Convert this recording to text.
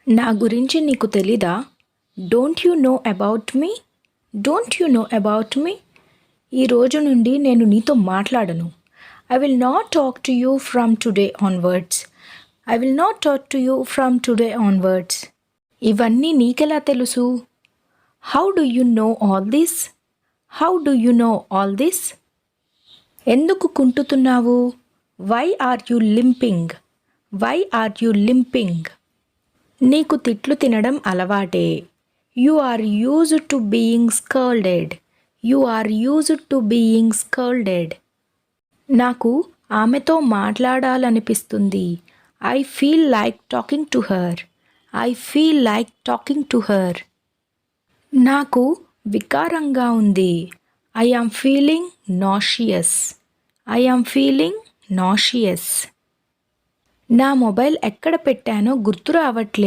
నా గురించి నీకు తెలీదా? Don't you know about me? Don't you know about me? ఈ రోజు నుండి నేను నీతో మాట్లాడను. I will not talk to you from today onwards. I will not talk to you from today onwards. ఇవన్నీ నీకెలా తెలుసు? How do you know all this? How do you know all this? ఎందుకు కుంటుతున్నావు? Why are you limping? Why are you limping? నీకు తిట్లు తినడం అలవాటే. You are used to being scolded. You are used to being scolded. నాకు ఆమెతో మాట్లాడాలనిపిస్తుంది. I feel like talking to her. I feel like talking to her. నాకు వికారంగా ఉంది. I am feeling nauseous. I am feeling nauseous. నా mobile ఎక్కడ పెట్టానో గుర్తు రావట్లేదు.